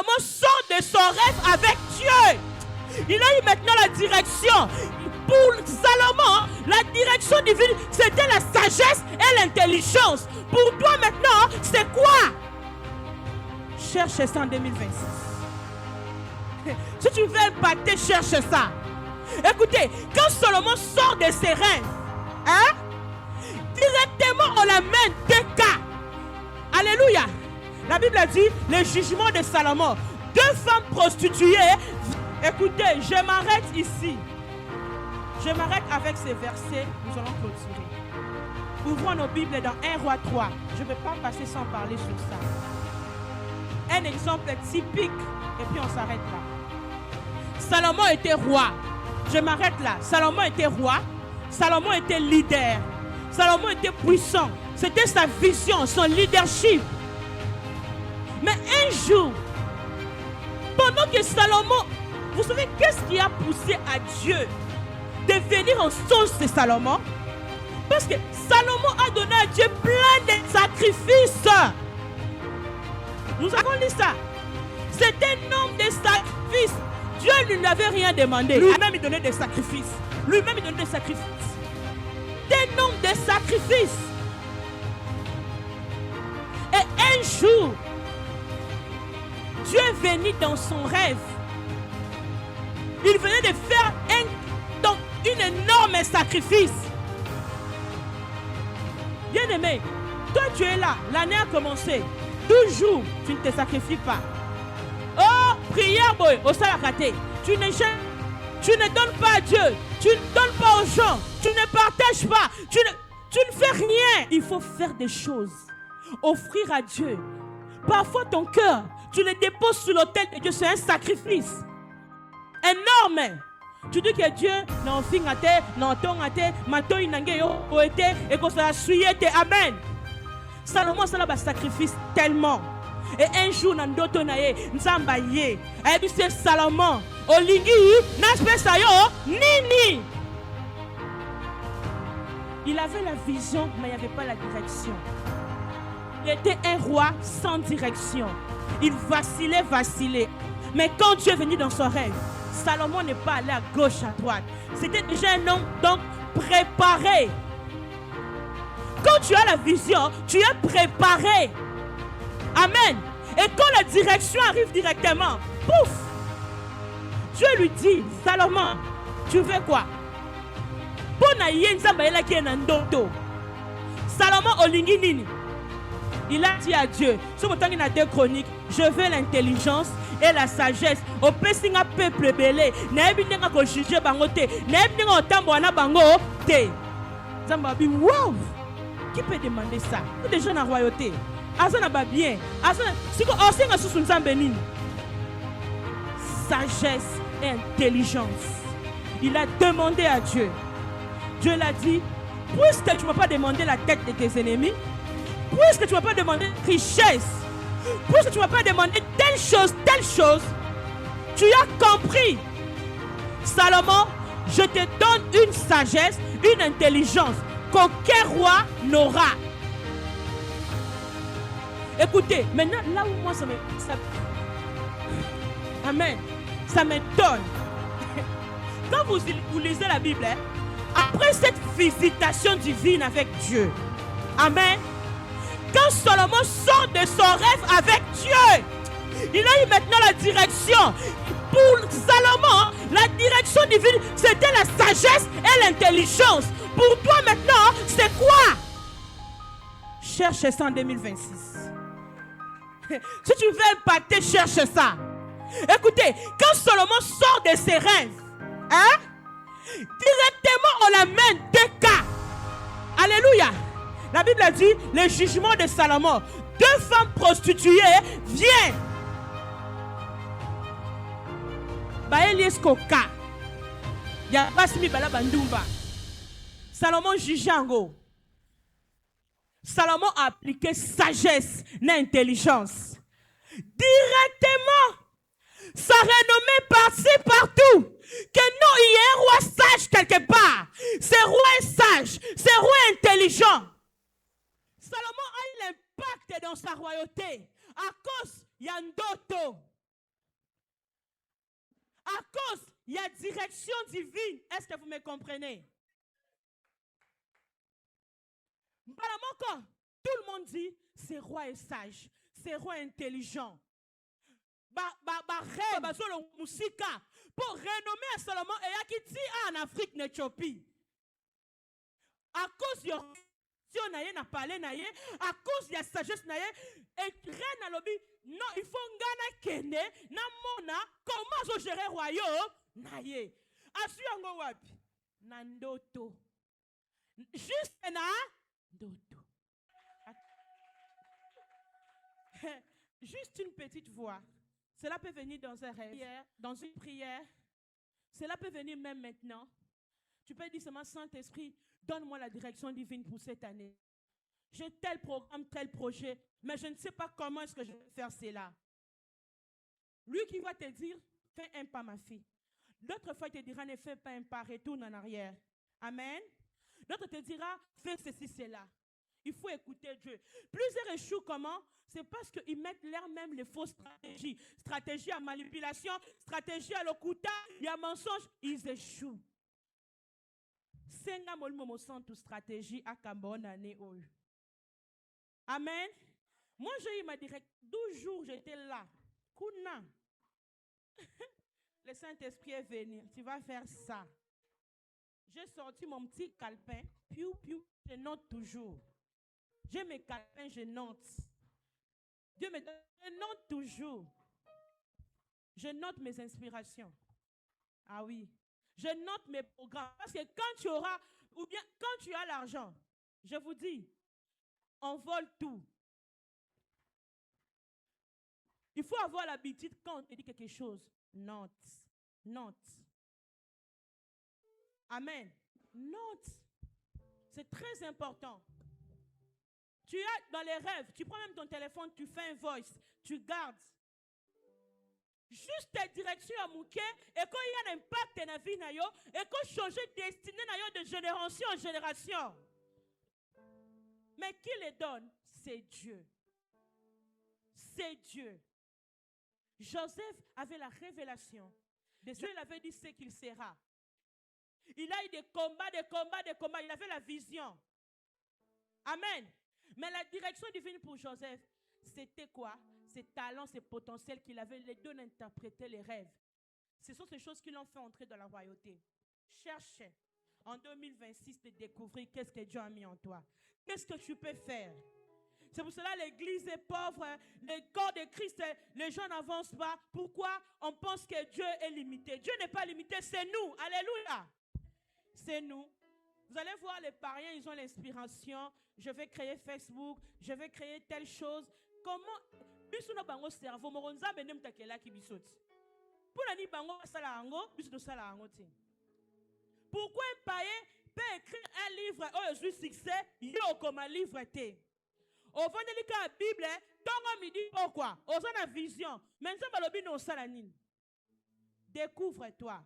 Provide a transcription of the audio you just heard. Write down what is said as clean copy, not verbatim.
Salomon sort de son rêve avec Dieu. Il a eu maintenant la direction. Pour Salomon, la direction divine, c'était la sagesse et l'intelligence. Pour toi maintenant, c'est quoi? Cherche ça en 2026. Si tu veux impacter, cherche ça. Écoutez, quand Salomon sort de ses rêves, directement on l'amène deux cas. Alléluia. La Bible a dit le jugement de Salomon. Deux femmes prostituées. Écoutez, je m'arrête ici. Je m'arrête avec ces versets. Nous allons clôturer. Ouvrons nos Bibles dans 1 Roi 3. Je ne vais pas passer sans parler sur ça. Un exemple typique. Et puis on s'arrête là. Salomon était roi. Je m'arrête là. Salomon était roi. Salomon était leader. Salomon était puissant. C'était sa vision, son leadership. Mais un jour, pendant que Salomon, vous savez qu'est-ce qui a poussé à Dieu de venir en source de Salomon? Parce que Salomon a donné à Dieu plein de sacrifices. Nous avons lu ça. C'était un homme de sacrifices. Dieu ne lui avait rien demandé. Lui-même il donnait des sacrifices. Lui-même il donnait des sacrifices. C'était un homme de sacrifices. Et un jour, Dieu est venu dans son rêve. Il venait de faire un énorme sacrifice. Bien-aimé, toi tu es là, l'année a commencé. Toujours, tu ne te sacrifies pas. Oh, prière, boy, au salakaté. Tu ne donnes pas à Dieu. Tu ne donnes pas aux gens. Tu ne partages pas. Tu ne fais rien. Il faut faire des choses. Offrir à Dieu. Parfois ton cœur, tu le déposes sur l'autel de Dieu. C'est un sacrifice énorme. Tu dis que Dieu n'a fait un thé, n'a fait mato inangé yo été et que ça a suivi. Amen. Salomon ça a sacrifice tellement. Et un jour dans d'autres naïe, nzamba yé. Et puis c'est Salomon. Olingi n'aspect ça yo nini. Il avait la vision, mais il n'y avait pas la direction. Il était un roi sans direction. Il vacillait. Mais quand Dieu est venu dans son rêve, Salomon n'est pas allé à gauche, à droite. C'était déjà un homme donc préparé. Quand tu as la vision, tu es préparé. Amen. Et quand la direction arrive directement, pouf, Dieu lui dit, Salomon, tu veux quoi? Salomon olingi nini. Il a dit à Dieu, sur mon temps il a 2 chroniques, je veux l'intelligence et la sagesse. Au pessinga peuple belé, n'aibinga ko juger bango te, n'aibinga otamboana bango te. Zambabi, wow! Qui peut demander ça? Nous des gens dans la royauté. Azana ba bien. Azana, si ko osinga sous nzambe sagesse et intelligence. Il a demandé à Dieu. Dieu l'a dit, puisque tu ne m'as pas demandé la tête de tes ennemis, puisque tu ne m'as pas demandé richesse, puisque tu ne m'as pas demandé telle chose, tu as compris. Salomon, je te donne une sagesse, une intelligence qu'aucun roi n'aura. Écoutez, maintenant, là où moi Amen. Ça m'étonne. Quand vous lisez la Bible, après cette visitation divine avec Dieu, amen, quand Salomon sort de son rêve avec Dieu, il a eu maintenant la direction. Pour Salomon, la direction divine, c'était la sagesse et l'intelligence. Pour toi maintenant, c'est quoi? Cherche ça en 2026. Si tu veux impacter, cherche ça. Écoutez, quand Salomon sort de ses rêves, directement on l'amène 2 cas. Alléluia. La Bible a dit le jugement de Salomon. 2 femmes prostituées viennent. Salomon juge en go. Salomon a appliqué sagesse et intelligence. Directement, sa renommée passait partout. Que non, il y a un roi sage quelque part. Ce roi est sage, ce roi est intelligent. Salomon a eu l'impact dans sa royauté à cause Yandoto. À cause, il y a direction divine. Est-ce que vous me comprenez? Tout le monde dit, c'est roi et sage, c'est roi intelligent. Pour renommer à Salomon et Akiti en Afrique, n'Éthiopie. À cause de à cause de la sagesse, et reine lobby, non, il faut ngana kene, na mona, comment gérer le royaume, naye. Asuyango wapi, nandoto. Juste na doto. Juste une petite voix. Cela peut venir dans un rêve, dans une prière. Cela peut venir même maintenant. Tu peux dire seulement, Saint-Esprit, donne-moi la direction divine pour cette année. J'ai tel programme, tel projet, mais je ne sais pas comment est-ce que je vais faire cela. Lui qui va te dire, fais un pas, ma fille. L'autre fois, il te dira, ne fais pas un pas, retourne en arrière. Amen. L'autre te dira, fais ceci, cela. Il faut écouter Dieu. Plusieurs échouent comment? C'est parce qu'ils mettent l'air même les fausses stratégies. Stratégie à manipulation, stratégie à l'okuta, il y a mensonge, ils échouent. Senga molimo centre stratégie à Cambon année. Amen. Moi, j'ai eu ma direct 12 jours, j'étais là. Kuna. Le Saint-Esprit est venu. Tu vas faire ça. J'ai sorti mon petit calepin. Piou, piou. Je note toujours. J'ai mes calepins, je note. Dieu me donne, je note toujours. Je note mes inspirations. Ah oui. Je note mes programmes. Parce que quand tu auras, ou bien quand tu as l'argent, je vous dis, on vole tout. Il faut avoir l'habitude, quand on te dit quelque chose, note. Note. Amen. Note. C'est très important. Tu as dans les rêves, tu prends même ton téléphone, tu fais un voice, tu gardes. Juste tes directions à mouquer, et quand il y a un impact dans la vie, et quand changer de destinée de génération en génération. Mais qui les donne? C'est Dieu. C'est Dieu. Joseph avait la révélation. Dieu l'avait dit ce qu'il sera. Il a eu des combats. Il avait la vision. Amen. Mais la direction divine pour Joseph, c'était quoi? Ses talents, ses potentiels qu'il avait, les deux d'interpréter les rêves. Ce sont ces choses qui l'ont fait entrer dans la royauté. Cherche en 2026 de découvrir qu'est-ce que Dieu a mis en toi. Qu'est-ce que tu peux faire? C'est pour cela que l'église est pauvre, le corps de Christ, les gens n'avancent pas. Pourquoi? On pense que Dieu est limité. Dieu n'est pas limité, c'est nous. Alléluia. C'est nous. Vous allez voir les païens, ils ont l'inspiration. Je vais créer Facebook, je vais créer telle chose. Comment? Pourquoi un païen peut écrire un livre, oh, je suis succès, yo comme un livre était. Au fond de la Bible, tant midi pourquoi? Aux a la vision. Maintenant, découvre-toi.